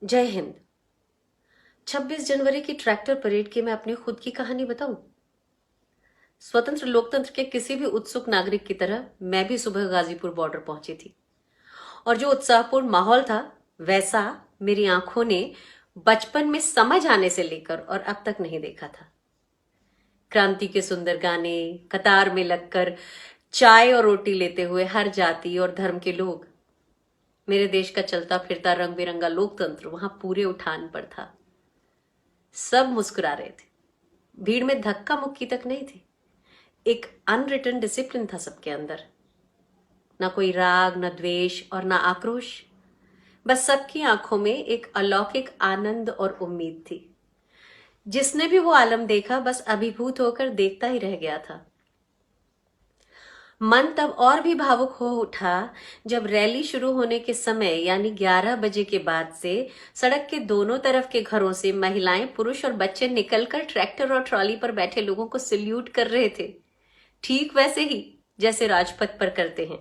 जय हिंद। 26 जनवरी की tractor parade की मैं अपनी खुद की कहानी बताऊं। स्वतंत्र लोकतंत्र के किसी भी उत्सुक नागरिक की तरह मैं भी सुबह गाजीपुर बॉर्डर पहुंची थी और जो उत्साहपूर्ण माहौल था वैसा मेरी आंखों ने बचपन में समझ आने से लेकर और अब तक नहीं देखा था। क्रांति के सुंदर गाने, कतार में लगकर चाय और रोटी लेते हुए हर जाति और धर्म के लोग, मेरे देश का चलता फिरता रंग बिरंगा लोकतंत्र वहां पूरे उठान पर था। सब मुस्कुरा रहे थे, भीड़ में धक्का मुक्की तक नहीं थी। एक अनरिटन डिसिप्लिन था सबके अंदर, ना कोई राग, ना द्वेष और ना आक्रोश। बस सबकी आंखों में एक अलौकिक आनंद और उम्मीद थी। जिसने भी वो आलम देखा बस अभिभूत होकर देखता ही रह गया था। मन तब और भी भावुक हो उठा जब रैली शुरू होने के समय यानी 11 बजे के बाद से सड़क के दोनों तरफ के घरों से महिलाएं, पुरुष और बच्चे निकलकर ट्रैक्टर और ट्रॉली पर बैठे लोगों को सल्यूट कर रहे थे, ठीक वैसे ही जैसे राजपथ पर करते हैं।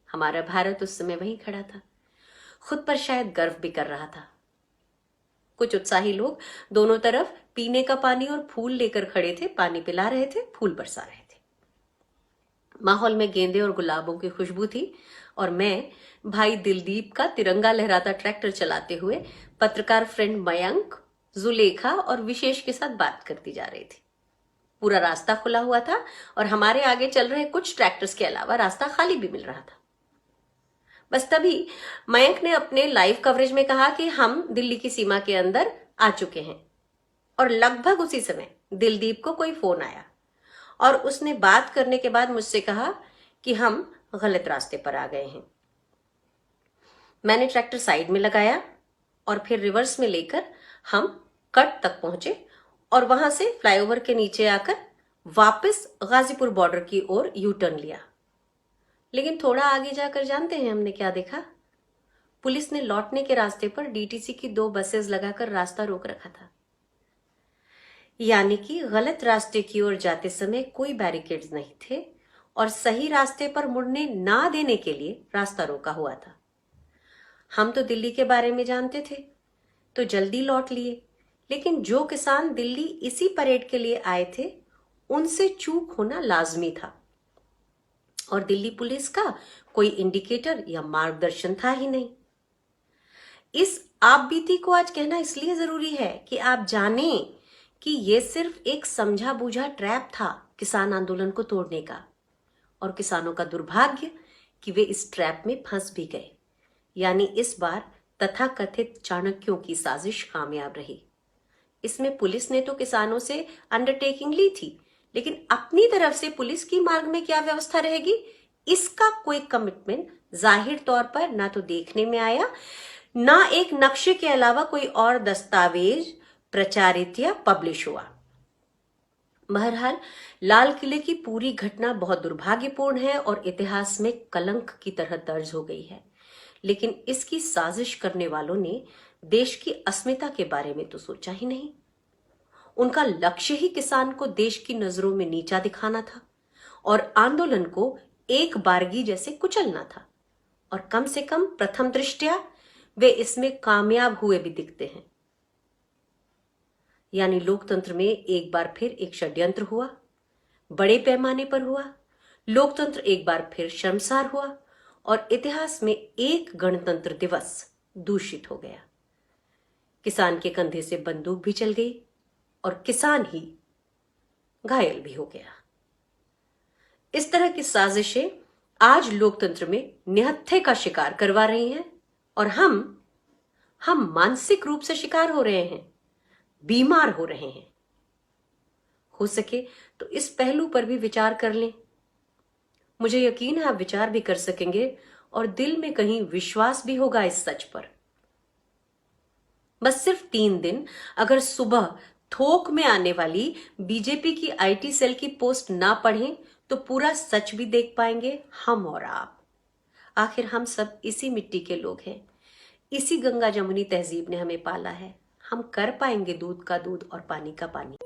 हमारा भारत उस समय वहीं खड़ा था, खुद पर शायद गर्व भी कर रहा था। कुछ उत्साही लोग दोनों तरफ पीने का पानी और फूल लेकर खड़े थे, पानी पिला रहे थे, फूल बरसा रहे थे। माहौल में गेंदे और गुलाबों की खुशबू थी और मैं भाई दिलदीप का तिरंगा लहराता ट्रैक्टर चलाते हुए पत्रकार फ्रेंड मयंक, जुलेखा और विशेष के साथ बात करती जा रही थी। पूरा रास्ता खुला हुआ था और हमारे आगे चल रहे कुछ ट्रैक्टर्स के अलावा रास्ता खाली भी मिल रहा था। बस तभी मयंक ने अपने लाइव कवरेज में कहा कि हम दिल्ली की सीमा के अंदर आ चुके हैं और लगभग उसी समय दिलदीप को कोई फोन आया और उसने बात करने के बाद मुझसे कहा कि हम गलत रास्ते पर आ गए हैं। मैंने ट्रैक्टर साइड में लगाया और फिर रिवर्स में लेकर हम कट तक पहुंचे और वहां से फ्लाईओवर के नीचे आकर वापस गाजीपुर बॉर्डर की ओर यू टर्न लिया। लेकिन थोड़ा आगे जाकर जानते हैं हमने क्या देखा? पुलिस ने लौटने के रास्ते पर डीटीसी की 2 बसेस लगाकर रास्ता रोक रखा था। यानी कि गलत रास्ते की ओर जाते समय कोई बैरिकेड्स नहीं थे और सही रास्ते पर मुड़ने ना देने के लिए रास्ता रोका हुआ था। हम तो दिल्ली के बारे में जानते थे तो जल्दी लौट लिए, लेकिन जो किसान दिल्ली इसी परेड के लिए आए थे उनसे चूक होना लाजमी था और दिल्ली पुलिस का कोई इंडिकेटर या मार्गदर्शन था ही नहीं। इस आप बीती को आज कहना इसलिए जरूरी है कि आप जानें कि यह सिर्फ एक समझा बूझा ट्रैप था किसान आंदोलन को तोड़ने का, और किसानों का दुर्भाग्य कि वे इस ट्रैप में फंस भी गए। यानी इस बार तथाकथित चाणक्यों की साजिश कामयाब रही। इसमें पुलिस ने तो किसानों से अंडरटेकिंग ली थी, लेकिन अपनी तरफ से पुलिस की मार्ग में क्या व्यवस्था रहेगी इसका कोई कमिटमेंट जाहिर तौर पर ना तो देखने में आया, ना एक नक्शे के अलावा कोई और दस्तावेज प्रचारित या पब्लिश हुआ। बहरहाल लाल किले की पूरी घटना बहुत दुर्भाग्यपूर्ण है और इतिहास में कलंक की तरह दर्ज हो गई है, लेकिन इसकी साजिश करने वालों ने देश की अस्मिता के बारे में तो सोचा ही नहीं। उनका लक्ष्य ही किसान को देश की नजरों में नीचा दिखाना था और आंदोलन को एक बारगी जैसे कुचलना था, और कम से कम प्रथम दृष्टया वे इसमें कामयाब हुए भी दिखते हैं। यानी लोकतंत्र में एक बार फिर एक षड्यंत्र हुआ, बड़े पैमाने पर हुआ। लोकतंत्र एक बार फिर शर्मसार हुआ और इतिहास में एक गणतंत्र दिवस दूषित हो गया। किसान के कंधे से बंदूक भी चल गई और किसान ही घायल भी हो गया। इस तरह की साजिशें आज लोकतंत्र में निहत्थे का शिकार करवा रही हैं और हम मानसिक रूप से शिकार हो रहे हैं, बीमार हो रहे हैं। हो सके तो इस पहलू पर भी विचार कर लें। मुझे यकीन है आप विचार भी कर सकेंगे और दिल में कहीं विश्वास भी होगा इस सच पर। बस सिर्फ 3 दिन अगर सुबह थोक में आने वाली बीजेपी की आईटी सेल की पोस्ट ना पढ़ें तो पूरा सच भी देख पाएंगे हम और आप। आखिर हम सब इसी मिट्टी के लोग हैं, इसी गंगा जमुनी तहजीब ने हमें पाला है। हम कर पाएंगे दूध का दूध और पानी का पानी।